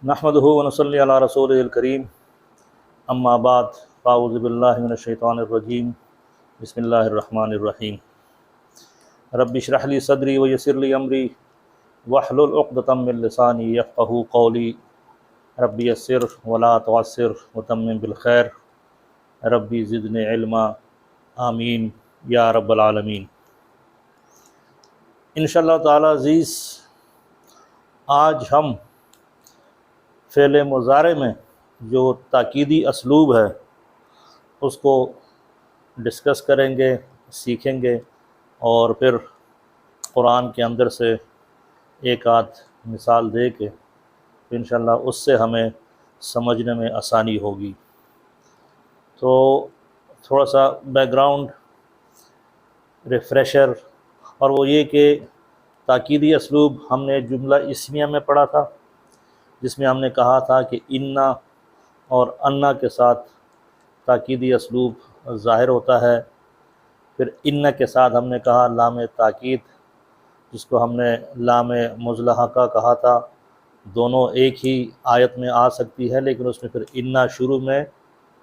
نحمدہ ونصلی علی رسولہ الکریم اما بعد فاعوذ باللہ من الشیطان الرجیم بسم اللہ الرحمن الرحیم رب اشرح لی صدری ویسر لی امری واحلل عقدۃ من لسانی یفقہوا قولی رب یسر ولا تعسر وتمم بالخیر ربی زدنی علما آمین یا رب العالمین۔ انشاءاللہ تعالی عزیز آج ہم فعل مضارع میں جو تاکیدی اسلوب ہے اس کو ڈسکس کریں گے، سیکھیں گے، اور پھر قرآن کے اندر سے ایک آدھ مثال دے کے انشاءاللہ اس سے ہمیں سمجھنے میں آسانی ہوگی۔ تو تھوڑا سا بیک گراؤنڈ ریفریشر، اور وہ یہ کہ تاکیدی اسلوب ہم نے جملہ اسمیہ میں پڑھا تھا، جس میں ہم نے کہا تھا کہ انا اور انا کے ساتھ تاکیدی اسلوب ظاہر ہوتا ہے۔ پھر ان کے ساتھ ہم نے کہا لام تاکید، جس کو ہم نے لام مضلحقہ کہا تھا، دونوں ایک ہی آیت میں آ سکتی ہے، لیکن اس میں پھر انا شروع میں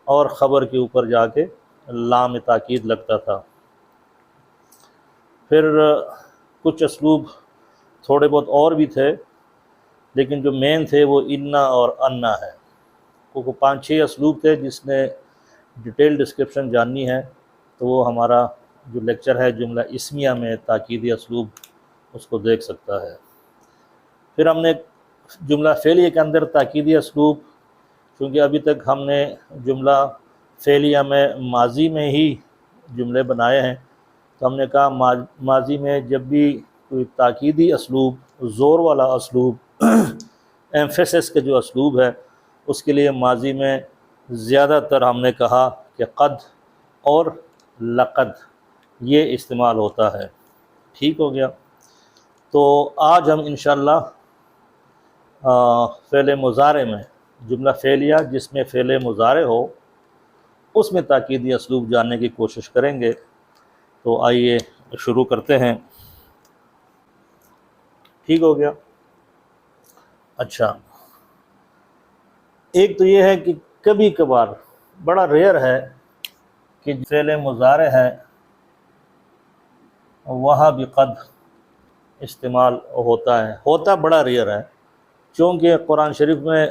اور خبر کے اوپر جا کے لام تاکید لگتا تھا۔ پھر کچھ اسلوب تھوڑے بہت اور بھی تھے، لیکن جو مین تھے وہ انا اور انا ہے۔ وہ 5-6 اسلوب تھے، جس نے ڈیٹیل ڈسکرپشن جاننی ہے تو وہ ہمارا جو لیکچر ہے جملہ اسمیہ میں تاکیدی اسلوب، اس کو دیکھ سکتا ہے۔ پھر ہم نے جملہ فعلیہ کے اندر تاکیدی اسلوب، کیونکہ ابھی تک ہم نے جملہ فعلیہ میں ماضی میں ہی جملے بنائے ہیں، تو ہم نے کہا ماضی میں جب بھی کوئی تاکیدی اسلوب، زور والا اسلوب، ایمفیسس کے جو اسلوب ہے، اس کے لیے ماضی میں زیادہ تر ہم نے کہا کہ قد اور لقد یہ استعمال ہوتا ہے۔ ٹھیک ہو گیا؟ تو آج ہم انشاءاللہ فعل مضارع میں جملہ فعلیہ جس میں فعل مضارع ہو، اس میں تاکیدی اسلوب جاننے کی کوشش کریں گے۔ تو آئیے شروع کرتے ہیں۔ ٹھیک ہو گیا؟ اچھا، ایک تو یہ ہے کہ کبھی کبھار، بڑا ریئر ہے کہ فعل مضارع ہے وہاں بھی قد استعمال ہوتا بڑا ریئر ہے، چونکہ قرآن شریف میں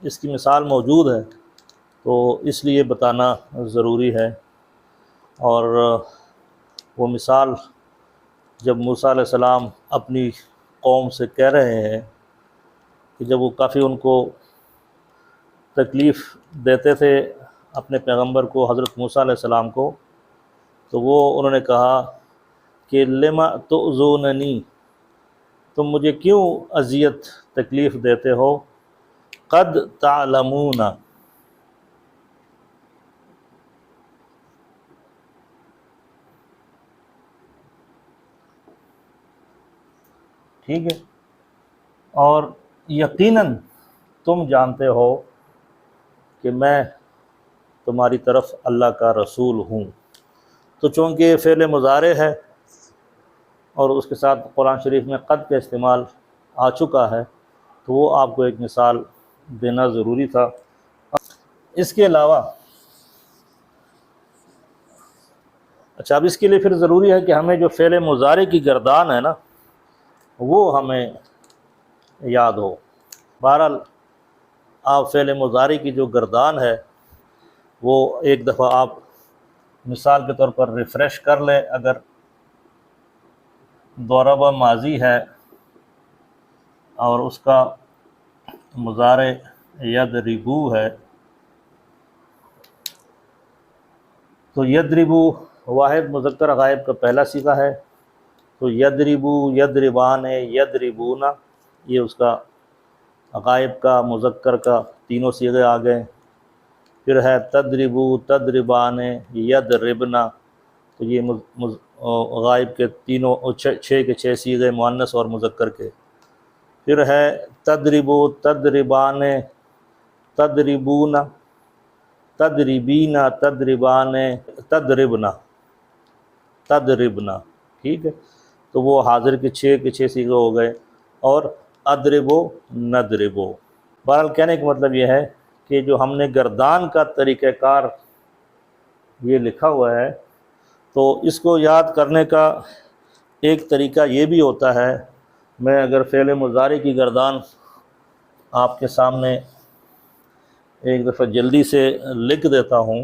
اس کی مثال موجود ہے، تو اس لیے بتانا ضروری ہے۔ اور وہ مثال جب موسیٰ علیہ السلام اپنی قوم سے کہہ رہے ہیں کہ جب وہ کافی ان کو تکلیف دیتے تھے اپنے پیغمبر کو، حضرت موسیٰ علیہ السلام کو، تو وہ انہوں نے کہا کہ لما تؤذوننی، تم مجھے کیوں اذیت تکلیف دیتے ہو، قد تعلمون، ٹھیک ہے، اور یقیناً تم جانتے ہو کہ میں تمہاری طرف اللہ کا رسول ہوں۔ تو چونکہ فعل مضارع ہے اور اس کے ساتھ قرآن شریف میں قد کا استعمال آ چکا ہے، تو وہ آپ کو ایک مثال دینا ضروری تھا۔ اس کے علاوہ اب اس کے لیے پھر ضروری ہے کہ ہمیں جو فعل مضارع کی گردان ہے نا، وہ ہمیں یاد ہو۔ بہرحال آپ فعل مضارع کی جو گردان ہے وہ ایک دفعہ آپ مثال کے طور پر ریفریش کر لیں۔ اگر ضرب ماضی ہے اور اس کا مضارع یضربو ہے، تو یضربو واحد مذکر غائب کا پہلا صیغہ ہے، تو یضربو، یضربان، یضربون، یہ اس کا غائب کا، مذکر کا تینوں صیغے آ گئے۔ پھر ہے تضربو، تضربان، یضربنا، تو یہ غائب کے تینوں 6 کے 6 صیغے مؤنث اور مذکر کے۔ پھر ہے تضربو، تضربان، تضربون، تضربین، تضربان، تضربنا، تضربنا، ٹھیک ہے، تو وہ حاضر کے 6 صیغے ہو گئے۔ اور اضربو، نضربو، بہرحال کہنے کا مطلب یہ ہے کہ جو ہم نے گردان کا طریقہ کار یہ لکھا ہوا ہے، تو اس کو یاد کرنے کا ایک طریقہ یہ بھی ہوتا ہے، میں اگر فعل مضارع کی گردان آپ کے سامنے ایک دفعہ جلدی سے لکھ دیتا ہوں،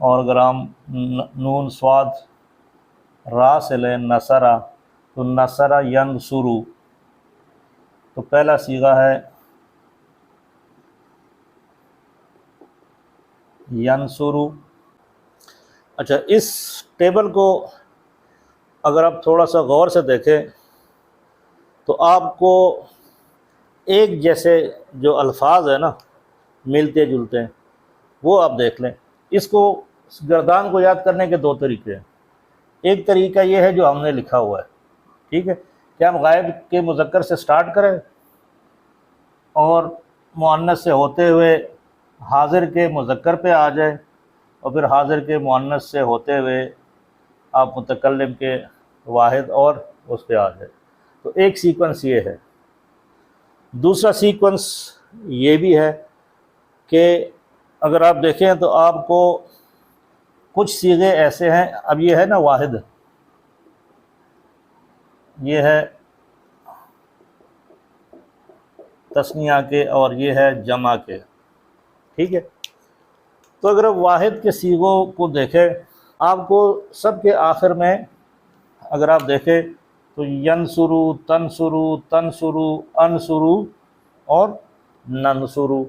اور اگر ہم نون صاد را سے لیں نصرہ، تو نصرہ ینصرو، تو پہلا صیغہ ہے ینصرو۔ اچھا، اس ٹیبل کو اگر آپ تھوڑا سا غور سے دیکھیں تو آپ کو ایک جیسے جو الفاظ ہیں نا، ملتے جلتے ہیں، وہ آپ دیکھ لیں۔ اس کو گردان کو یاد کرنے کے دو طریقے ہیں۔ ایک طریقہ یہ ہے جو ہم نے لکھا ہوا ہے، ٹھیک ہے، کہ ہم غائب کے مذکر سے سٹارٹ کریں اور مؤنث سے ہوتے ہوئے حاضر کے مذکر پہ آ جائے، اور پھر حاضر کے مؤنث سے ہوتے ہوئے آپ متکلم کے واحد اور اس پہ آ جائے۔ تو ایک سیکوینس یہ ہے۔ دوسرا سیکوینس یہ بھی ہے کہ اگر آپ دیکھیں تو آپ کو کچھ صیغے ایسے ہیں، اب یہ ہے نا واحد، یہ ہے تثنیہ کے اور یہ ہے جمع کے، ٹھیک ہے۔ تو اگر آپ واحد کے صیغوں کو دیکھیں، آپ کو سب کے آخر میں اگر آپ دیکھیں تو ینصرو، تنصرو، تنصرو، انصرو اور ننصرو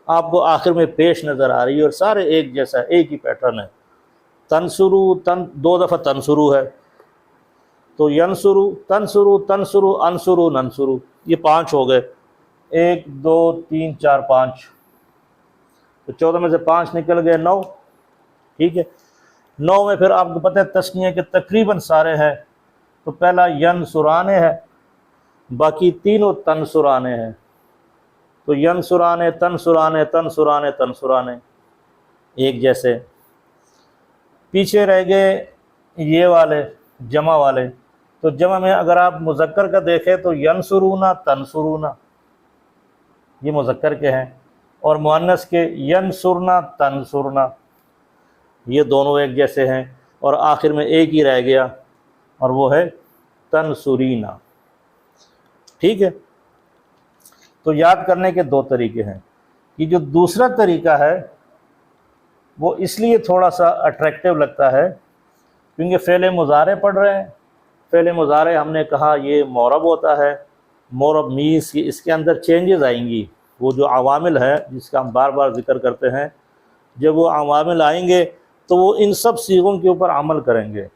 آپ کو آخر میں پیش نظر آ رہی ہے، اور سارے ایک جیسا، ایک ہی پیٹرن ہے۔ تنصرو، دو دفعہ تنصرو ہے، تو ینصرو، تنصرو، تنصرو، انصرو، ننصرو، یہ 5 ہو گئے، 1 2 3 4 5، تو 14 میں سے 5 نکل گئے، 9، ٹھیک ہے۔ 9 میں پھر آپ کو پتہ ہے تثنیہ کے تقریباً سارے ہیں، تو پہلا ینصرانے ہے، باقی تینوں تنصرانے ہیں، تو ینصرانے، تنصرانے، تنصرانے، تنصرانے، ایک جیسے۔ پیچھے رہ گئے یہ والے جمع والے، تو جمع میں اگر آپ مذکر کا دیکھیں تو ینصرونا، تنصرونا، یہ مذکر کے ہیں، اور مؤنث کے ینصرنا، تنصرنا، یہ دونوں ایک جیسے ہیں، اور آخر میں ایک ہی رہ گیا اور وہ ہے تنصرینا، ٹھیک ہے۔ تو یاد کرنے کے دو طریقے ہیں۔ یہ جو دوسرا طریقہ ہے وہ اس لیے تھوڑا سا اٹریکٹیو لگتا ہے کیونکہ فعل مضارع پڑھ رہے ہیں۔ فعل مضارع ہم نے کہا یہ معرب ہوتا ہے، معرب میز، اس کے اندر چینجز آئیں گی، وہ جو عوامل ہے جس کا ہم بار بار ذکر کرتے ہیں، جب وہ عوامل آئیں گے تو وہ ان سب صیغوں کے اوپر عمل کریں گے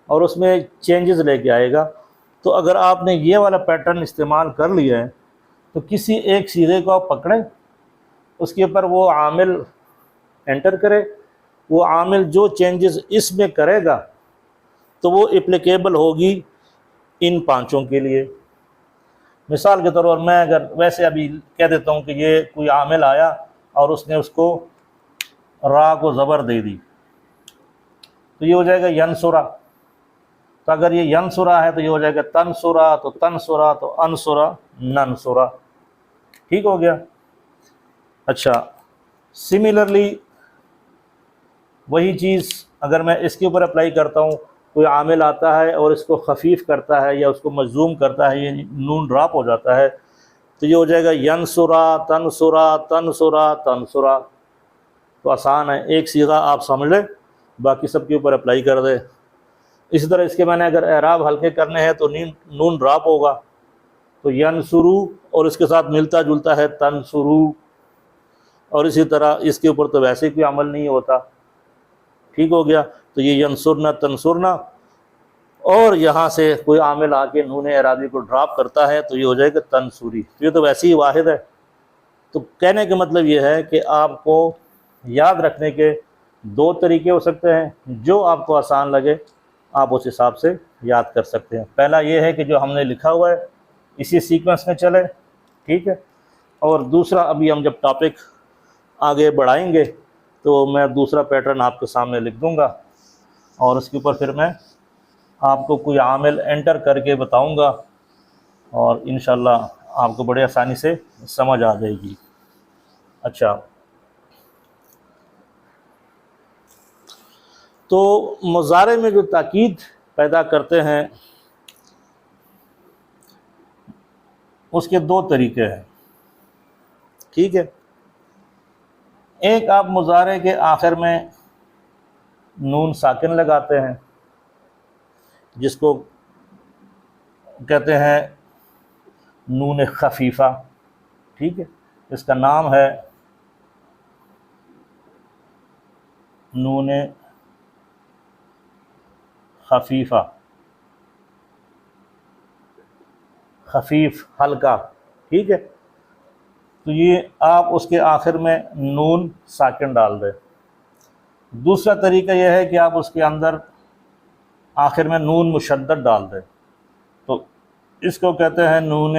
اور اس میں چینجز لے کے آئے گا۔ تو اگر آپ نے یہ والا پیٹرن استعمال کر لیا ہے تو کسی ایک صیغے کو آپ پکڑیں، اس کے اوپر وہ عامل انٹر کرے، وہ عامل جو چینجز اس میں کرے گا تو وہ اپلیکیبل ہوگی ان 5 کے لیے۔ مثال کے طور پر میں اگر ویسے ابھی کہہ دیتا ہوں کہ یہ کوئی عامل آیا اور اس نے اس کو را کو زبر دے دی، تو یہ ہو جائے گا ینصرا۔ تو اگر یہ ینصرا ہے تو یہ ہو جائے گا تنصرا، تو تنصرا، تو انصرا، ننصرا، ٹھیک ہو گیا۔ اچھا، سملرلی وہی چیز اگر میں اس کے اوپر اپلائی کرتا ہوں، کوئی عامل آتا ہے اور اس کو خفیف کرتا ہے یا اس کو مجزوم کرتا ہے، یہ نون ڈراپ ہو جاتا ہے، تو یہ ہو جائے گا ینصرا، تنصرا، تنصرا، تنصرا۔ تو آسان ہے، ایک صیغہ آپ سمجھ لیں، باقی سب کے اوپر اپلائی کر دیں۔ اسی طرح اس کے میں نے اگر اعراب ہلکے کرنے ہیں تو نون ڈراپ ہوگا، تو ینصرو اور اس کے ساتھ ملتا جلتا ہے تنصرو، اور اسی طرح اس کے اوپر تو ویسے کوئی عمل نہیں ہوتا، ٹھیک ہو گیا۔ تو یہ ینصرنا، تنصرنا، اور یہاں سے کوئی عامل آ کے نون اعرابی کو ڈراپ کرتا ہے تو یہ ہو جائے گا تنصری، تو یہ تو ویسے ہی واحد ہے۔ تو کہنے کا مطلب یہ ہے کہ آپ کو یاد رکھنے کے 2 طریقے ہو سکتے ہیں، جو آپ کو آسان لگے آپ اس حساب سے یاد کر سکتے ہیں۔ پہلا یہ ہے کہ جو ہم نے لکھا ہوا ہے اسی سیکوینس میں چلے، ٹھیک ہے، اور دوسرا ابھی ہم جب ٹاپک آگے بڑھائیں گے تو میں دوسرا پیٹرن آپ کے سامنے لکھ دوں گا، اور اس کے اوپر پھر میں آپ کو کوئی عامل انٹر کر کے بتاؤں گا اور انشاءاللہ آپ کو بڑے آسانی سے سمجھ آ جائے گی۔ اچھا، تو مضارع میں جو تاکید پیدا کرتے ہیں اس کے دو طریقے ہیں، ٹھیک ہے۔ ایک، آپ مضارع کے آخر میں نون ساکن لگاتے ہیں جس کو کہتے ہیں نون خفیفہ، ٹھیک ہے، اس کا نام ہے نون خفیفہ، خفیف، ہلکا، ٹھیک ہے۔ تو یہ آپ اس کے آخر میں نون ساکن ڈال دیں۔ دوسرا طریقہ یہ ہے کہ آپ اس کے اندر آخر میں نون مشدد ڈال دیں، تو اس کو کہتے ہیں نون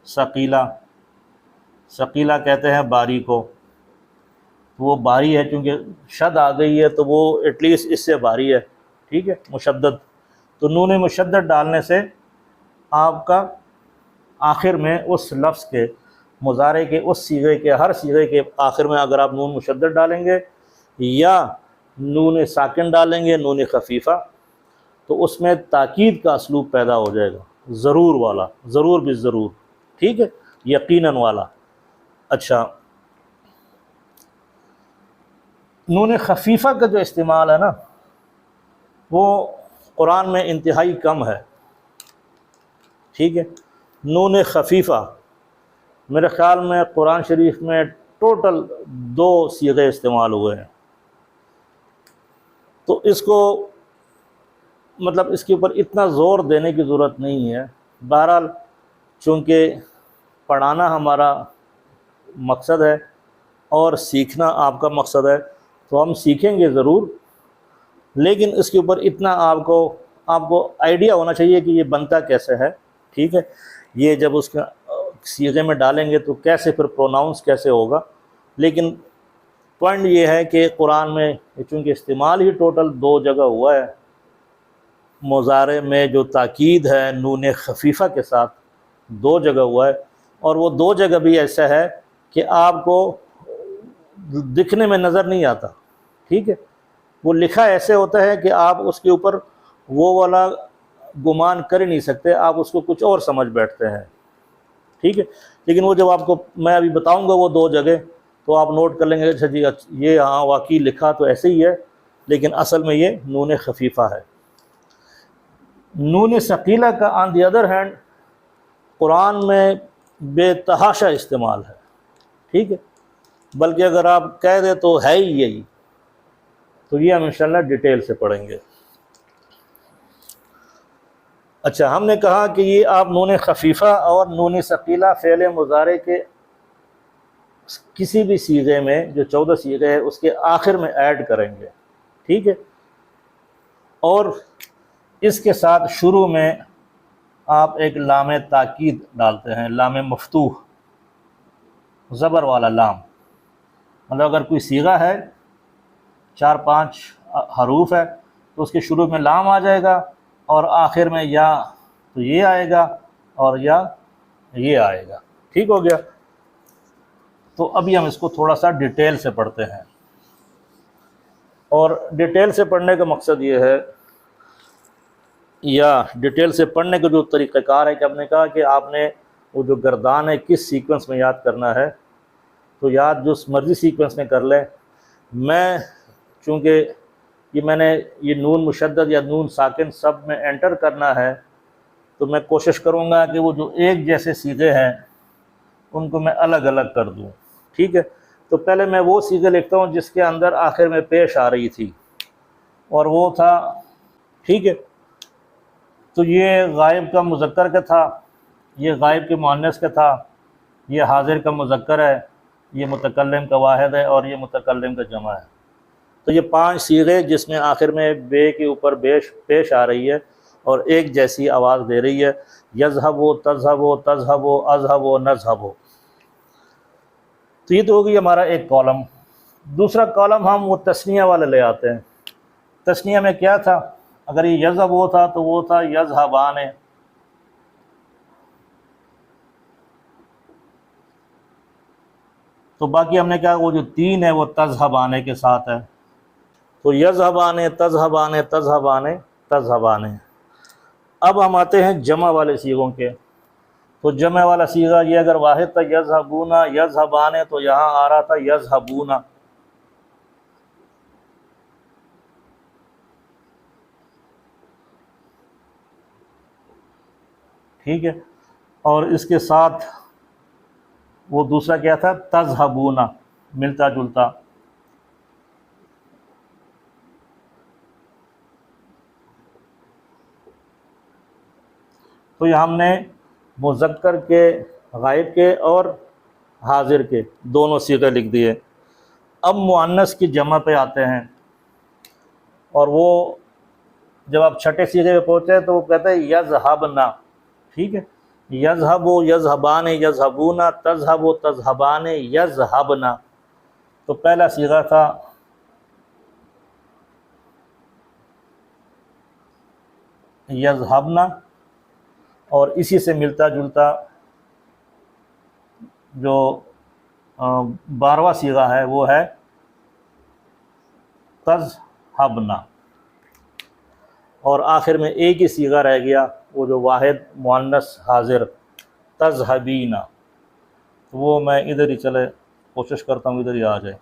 ثقیلہ، ثقیلہ کہتے ہیں باری کو، وہ باری ہے کیونکہ شد آ گئی ہے تو وہ ایٹ لیسٹ اس سے باری ہے، ٹھیک ہے، مشدد۔ تو نون مشدد ڈالنے سے آپ کا آخر میں اس لفظ کے، مضارع کے اس صیغے کے، ہر صیغے کے آخر میں اگر آپ نون مشدد ڈالیں گے یا نون ساکن ڈالیں گے، نون خفیفہ، تو اس میں تاکید کا اسلوب پیدا ہو جائے گا، ضرور والا، ضرور بالضرور، ٹھیک ہے، یقیناً والا۔ اچھا، نون خفیفہ کا جو استعمال ہے نا وہ قرآن میں انتہائی کم ہے، ٹھیک ہے۔ نون خفیفہ میرے خیال میں قرآن شریف میں ٹوٹل 2 صیغے استعمال ہوئے ہیں، تو اس کو مطلب اس کے اوپر اتنا زور دینے کی ضرورت نہیں ہے۔ بہرحال چونکہ پڑھانا ہمارا مقصد ہے اور سیکھنا آپ کا مقصد ہے، تو ہم سیکھیں گے ضرور، لیکن اس کے اوپر اتنا آپ کو آئیڈیا ہونا چاہیے کہ یہ بنتا کیسے ہے، ٹھیک ہے۔ یہ جب اس کا صیغے میں ڈالیں گے تو کیسے پھر پروناؤنس کیسے ہوگا، لیکن پوائنٹ یہ ہے کہ قرآن میں چونکہ استعمال ہی ٹوٹل 2 جگہ ہوا ہے، مضارع میں جو تاکید ہے نون خفیفہ کے ساتھ 2 جگہ ہوا ہے، اور وہ 2 جگہ بھی ایسا ہے کہ آپ کو دکھنے میں نظر نہیں آتا، ٹھیک ہے، وہ لکھا ایسے ہوتا ہے کہ آپ اس کے اوپر وہ والا گمان کر ہی نہیں سکتے، آپ اس کو کچھ اور سمجھ بیٹھتے ہیں، ٹھیک ہے۔ لیکن وہ جب آپ کو میں ابھی بتاؤں گا وہ 2 جگہ، تو آپ نوٹ کر لیں گے اچھا جی یہ ہاں واقعی لکھا تو ایسے ہی ہے، لیکن اصل میں یہ نون خفیفہ ہے۔ نون ثقیلہ کا آن دی ادر ہینڈ قرآن میں بے تحاشا استعمال ہے، ٹھیک ہے، بلکہ اگر آپ کہہ دیں تو ہے ہی یہی، تو یہ ہم انشاءاللہ ڈیٹیل سے پڑھیں گے۔ اچھا، ہم نے کہا کہ یہ آپ نون خفیفہ اور نون ثقیلہ فعل مضارع کے کسی بھی صیغے میں، جو 14 صیغے ہیں اس کے آخر میں ایڈ کریں گے، ٹھیک ہے، اور اس کے ساتھ شروع میں آپ ایک لام تاکید ڈالتے ہیں، لام مفتوح، زبر والا لام، مطلب اگر کوئی صیغہ ہے 4-5 حروف ہے تو اس کے شروع میں لام آ جائے گا اور آخر میں یا تو یہ آئے گا اور یا یہ آئے گا، ٹھیک ہو گیا۔ تو ابھی ہم اس کو تھوڑا سا ڈیٹیل سے پڑھتے ہیں، اور ڈیٹیل سے پڑھنے کا مقصد یہ ہے، یا ڈیٹیل سے پڑھنے کا جو طریقہ کار ہے کہ ہم نے کہا کہ آپ نے وہ جو گردان ہے کس سیکوینس میں یاد کرنا ہے، تو یاد جو مرضی سیکوینس میں کر لیں۔ میں چونکہ میں نے یہ نون مشدد یا نون ساکن سب میں انٹر کرنا ہے، تو میں کوشش کروں گا کہ وہ جو ایک جیسے صیغے ہیں ان کو میں الگ الگ کر دوں، ٹھیک ہے۔ تو پہلے میں وہ صیغے لکھتا ہوں جس کے اندر آخر میں پیش آ رہی تھی، اور وہ تھا، ٹھیک ہے، تو یہ غائب کا مذکر کا تھا، یہ غائب کے مؤنث کا تھا، یہ حاضر کا مذکر ہے، یہ متکلم کا واحد ہے، اور یہ متکلم کا جمع ہے۔ تو یہ 5 صیغے جس میں آخر میں بے کے اوپر پیش آ رہی ہے اور ایک جیسی آواز دے رہی ہے، یذہب و تذہب و تذہب و اذہب و نذہب۔ تو یہ تو ہوگی ہمارا ایک کالم۔ دوسرا کالم ہم وہ تثنیہ والے لے آتے ہیں۔ تثنیہ میں کیا تھا؟ اگر یہ یذہب وہ تھا تو وہ تھا یذہبان، تو باقی ہم نے کہا وہ جو 3 ہے وہ تذہبانے کے ساتھ ہے، تو یذہبانے تذہبانے تذہبانے تذہبانے۔ اب ہم آتے ہیں جمع والے صیغوں کے، تو جمع والا صیغہ یہ اگر واحد تھا یذہبونا یذہبانے، تو یہاں آ رہا تھا یذہبونا۔ ٹھیک ہے، اور اس کے ساتھ وہ دوسرا کیا تھا تذہبونا، ملتا جلتا۔ تو یہ ہم نے مذکر کے، غائب کے اور حاضر کے دونوں صیغے لکھ دیے۔ اب مؤنث کی جمع پہ آتے ہیں، اور وہ جب آپ چھٹے صیغے پہ پہنچے تو وہ کہتے ہیں یذہبنا۔ ٹھیک ہے، یذہب یذہبان یذہبونا تذہب تذہبان یذہبنا۔ تو پہلا صیغہ تھا یذہبنا، اور اسی سے ملتا جلتا جو 12واں صیغہ ہے وہ ہے تذہبنا، اور آخر میں ایک ہی صیغہ رہ گیا وہ جو واحد مؤنث حاضر تذہبینا۔ وہ میں ادھر ہی چلے کوشش کرتا ہوں ادھر ہی آ جائے۔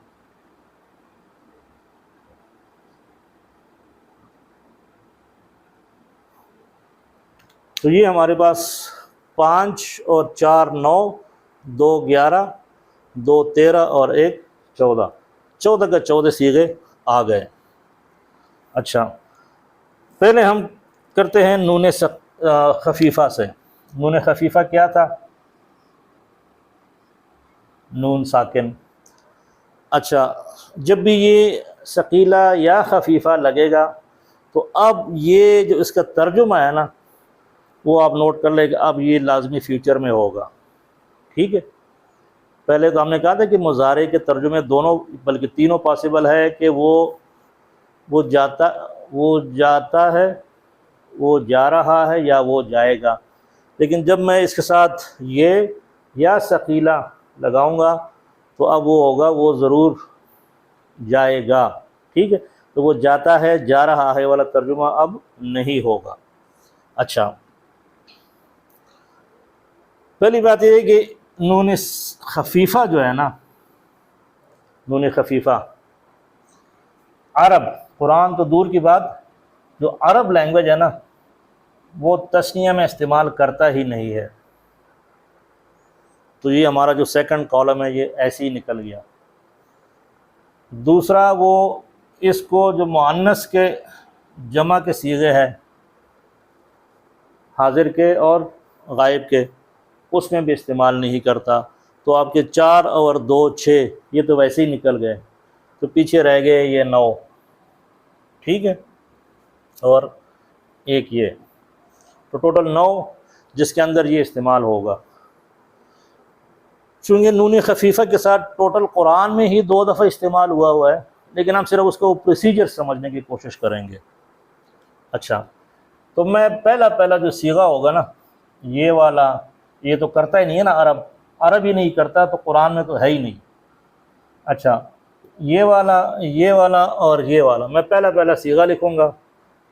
تو یہ ہمارے پاس 5 اور 4 9، 2 11، 2 13 اور 1 14، 14 کے 14 صیغے آ گئے۔ اچھا، پہلے ہم کرتے ہیں نون خفیفہ سے۔ نون خفیفہ کیا تھا؟ نون ساکن۔ اچھا، جب بھی یہ ثقیلہ یا خفیفہ لگے گا تو اب یہ جو اس کا ترجمہ ہے نا وہ آپ نوٹ کر لیں کہ اب یہ لازمی فیوچر میں ہوگا۔ ٹھیک ہے، پہلے تو ہم نے کہا تھا کہ مضارع کے ترجمے دونوں بلکہ تینوں پاسبل ہے کہ وہ جاتا ہے، وہ جا رہا ہے، یا وہ جائے گا۔ لیکن جب میں اس کے ساتھ یہ یا ثقیلہ لگاؤں گا تو اب وہ ہوگا وہ ضرور جائے گا۔ ٹھیک ہے، تو وہ جاتا ہے جا رہا ہے والا ترجمہ اب نہیں ہوگا۔ اچھا، پہلی بات یہ ہے کہ نون خفیفہ جو ہے نا، نون خفیفہ عرب، قرآن تو دور کی بات، جو عرب لینگویج ہے نا وہ تثنیہ میں استعمال کرتا ہی نہیں ہے۔ تو یہ ہمارا جو سیکنڈ کالم ہے یہ ایسے ہی نکل گیا۔ دوسرا، وہ اس کو جو مؤنث کے جمع کے صیغے ہے حاضر کے اور غائب کے، اس میں بھی استعمال نہیں کرتا۔ تو آپ کے 4 اور 2 6 یہ تو ویسے ہی نکل گئے، تو پیچھے رہ گئے یہ 9۔ ٹھیک ہے، اور ایک یہ، تو ٹوٹل 9 جس کے اندر یہ استعمال ہوگا۔ چونکہ نون خفیفہ کے ساتھ ٹوٹل قرآن میں ہی 2 دفعہ استعمال ہوا ہے، لیکن ہم صرف اس کو پروسیجر سمجھنے کی کوشش کریں گے۔ اچھا، تو میں پہلا جو صیغہ ہوگا نا یہ والا، یہ تو کرتا ہی نہیں ہے نا عرب ہی نہیں کرتا، تو قرآن میں تو ہے ہی نہیں۔ اچھا، یہ والا اور یہ والا، میں پہلا صیغہ لکھوں گا،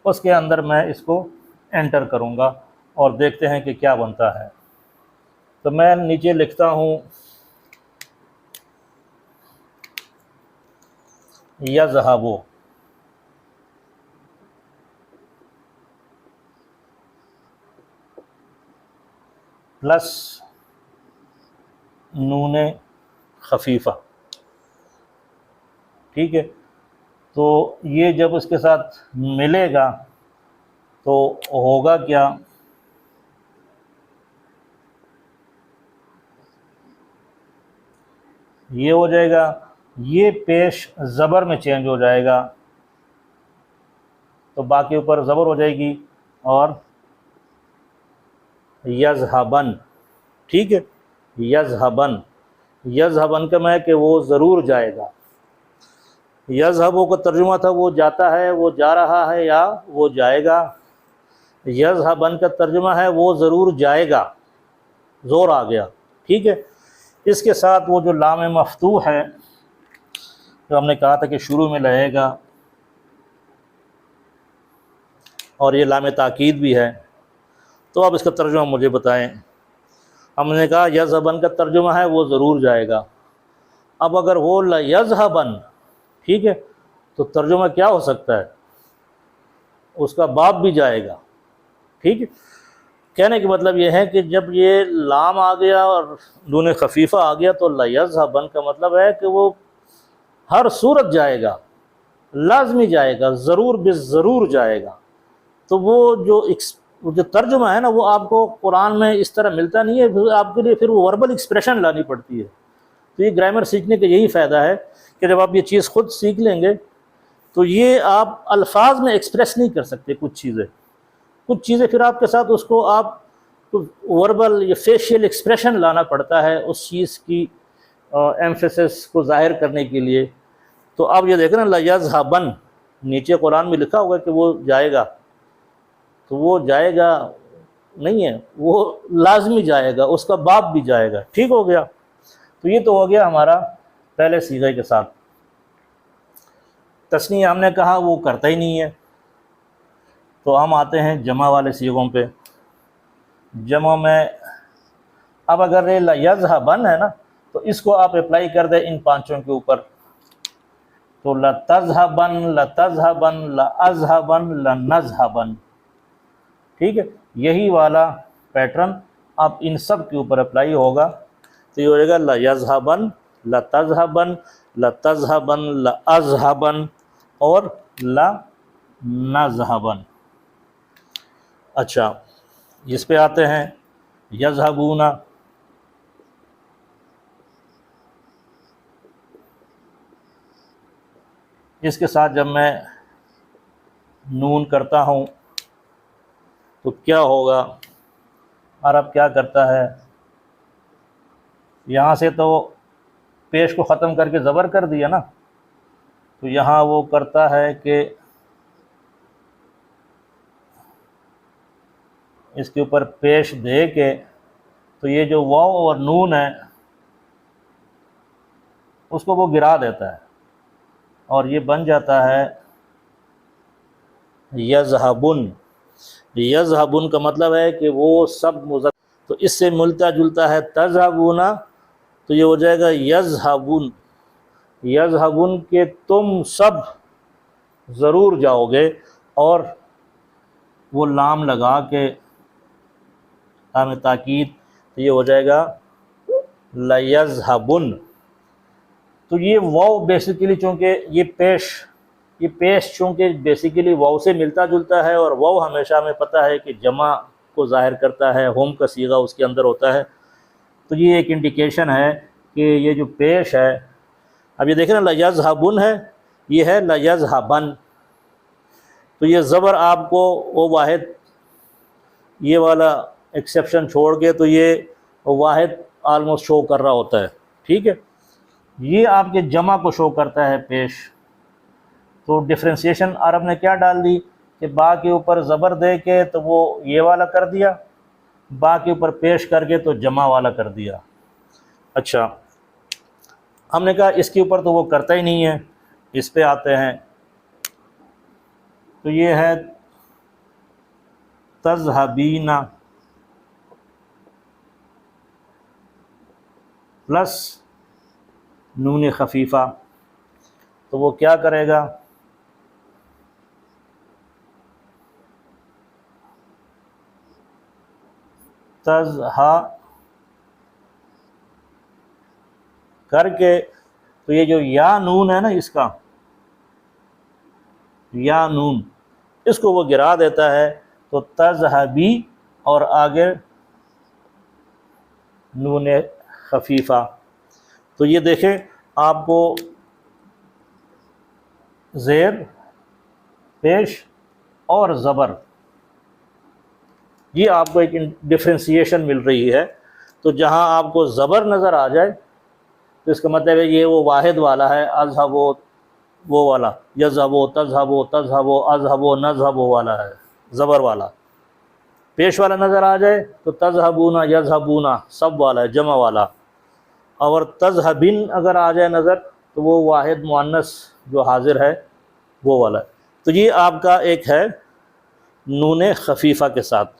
اس کے اندر میں اس کو انٹر کروں گا اور دیکھتے ہیں کہ کیا بنتا ہے۔ تو میں نیچے لکھتا ہوں یذہبو، پلس نون خفیفہ۔ ٹھیک ہے، تو یہ جب اس کے ساتھ ملے گا تو ہوگا کیا، یہ ہو جائے گا، یہ پیش زبر میں چینج ہو جائے گا، تو باقی اوپر زبر ہو جائے گی، اور یذہبن۔ ٹھیک ہے، یذہبن کا میں کہ وہ ضرور جائے گا۔ یذہبو کا ترجمہ تھا وہ جاتا ہے، وہ جا رہا ہے، یا وہ جائے گا۔ یذہبن کا ترجمہ ہے وہ ضرور جائے گا، زور آ گیا۔ ٹھیک ہے، اس کے ساتھ وہ جو لام مفتوح ہے جو ہم نے کہا تھا کہ شروع میں لگے گا، اور یہ لام تاکید بھی ہے، تو اب اس کا ترجمہ مجھے بتائیں۔ ہم نے کہا یذهبن کا ترجمہ ہے وہ ضرور جائے گا۔ اب اگر وہ لیذهبن، ٹھیک ہے، تو ترجمہ کیا ہو سکتا ہے؟ اس کا باپ بھی جائے گا، ٹھیک ہے۔ کہنے کا مطلب یہ ہے کہ جب یہ لام آ گیا اور نون خفیفہ آ گیا تو لیذهبن کا مطلب ہے کہ وہ ہر صورت جائے گا، لازمی جائے گا، ضرور بالضرور جائے گا۔ تو وہ جو ترجمہ ہے نا وہ آپ کو قرآن میں اس طرح ملتا نہیں ہے، پھر آپ کے لیے پھر وہ وربل ایکسپریشن لانی پڑتی ہے۔ تو یہ گرامر سیکھنے کا یہی فائدہ ہے کہ جب آپ یہ چیز خود سیکھ لیں گے تو یہ آپ الفاظ میں ایکسپریس نہیں کر سکتے کچھ چیزیں پھر آپ کے ساتھ اس کو آپ وربل یا فیشیل ایکسپریشن لانا پڑتا ہے اس چیز کی ایمفیسس کو ظاہر کرنے کے لیے۔ تو آپ یہ دیکھیں نا لیذهبن، نیچے قرآن میں لکھا ہوگا کہ وہ جائے گا، تو وہ جائے گا نہیں ہے، وہ لازمی جائے گا، اس کا باپ بھی جائے گا، ٹھیک ہو گیا۔ تو یہ تو ہو گیا ہمارا پہلے صیغے کے ساتھ۔ تثنیہ ہم نے کہا وہ کرتا ہی نہیں ہے، تو ہم آتے ہیں جمع والے صیغوں پہ۔ جمع میں اب اگر یہ لیذهبن ہے نا تو اس کو آپ اپلائی کر دیں ان پانچوں کے اوپر، تو لتذهبن، لتذهبن، لاذهبن، لنذهبن، ٹھیک ہے۔ یہی والا پیٹرن اب ان سب کے اوپر اپلائی ہوگا، تو یہ ہو جائے گا لیذهبن، لتذهبن، لتذهبن، لاذهبن اور لنذهبن۔ اچھا، اس پہ آتے ہیں یذهبون۔ اس کے ساتھ جب میں نون کرتا ہوں تو کیا ہوگا؟ عرب کیا کرتا ہے، یہاں سے تو پیش کو ختم کر کے زبر کر دیا نا، تو یہاں وہ کرتا ہے کہ اس کے اوپر پیش دے کے، تو یہ جو واو اور نون ہے اس کو وہ گرا دیتا ہے اور یہ بن جاتا ہے یذهبن۔ یذهبن کا مطلب ہے کہ وہ سب مذکر، تو اس سے ملتا جلتا ہے تذهبون، تو یہ ہو جائے گا یذهبون، یذهبون کہ تم سب ضرور جاؤ گے، اور وہ لام لگا کے لام تاکید، تو یہ ہو جائے گا لیذهبن۔ تو یہ واو بیسیکلی چونکہ یہ پیش چونکہ بیسیکلی واو سے ملتا جلتا ہے، اور واو ہمیشہ ہمیں پتہ ہے کہ جمع کو ظاہر کرتا ہے، ہوم کا صیغہ اس کے اندر ہوتا ہے، تو یہ ایک انڈیکیشن ہے کہ یہ جو پیش ہے، اب یہ دیکھیں نا لیذهبن ہے، یہ ہے لیذهبن، تو یہ زبر آپ کو وہ واحد، یہ والا ایکسیپشن چھوڑ کے تو یہ واحد آلموسٹ شو کر رہا ہوتا ہے، ٹھیک ہے۔ یہ آپ کے جمع کو شو کرتا ہے پیش۔ تو ڈفرینسیشن عرب نے کیا ڈال دی کہ با کے اوپر زبر دے کے تو وہ یہ والا کر دیا، با کے اوپر پیش کر کے تو جمع والا کر دیا۔ اچھا، ہم نے کہا اس کے اوپر تو وہ کرتا ہی نہیں ہے، اس پہ آتے ہیں، تو یہ ہے تذهبین پلس نون خفیفہ، تو وہ کیا کرے گا؟ تذہا کر کے، تو یہ جو یا نون ہے نا، اس کا یا نون، اس کو وہ گرا دیتا ہے، تو تذہبی اور آگے نون خفیفہ۔ تو یہ دیکھیں آپ کو زیر، پیش اور زبر، یہ آپ کو ایک ڈفرینسیشن مل رہی ہے۔ تو جہاں آپ کو زبر نظر آ جائے تو اس کا مطلب ہے یہ وہ واحد والا ہے، اذهب وہ والا، یذهب تذهب تذهب اذهب نذهب والا ہے، زبر والا۔ پیش والا نظر آ جائے تو تذهبون یذهبون سب والا ہے، جمع والا۔ اور تذہبن اگر آ جائے نظر تو وہ واحد مؤنث جو حاضر ہے وہ والا ہے۔ تو یہ آپ کا ایک ہے نون خفیفہ کے ساتھ،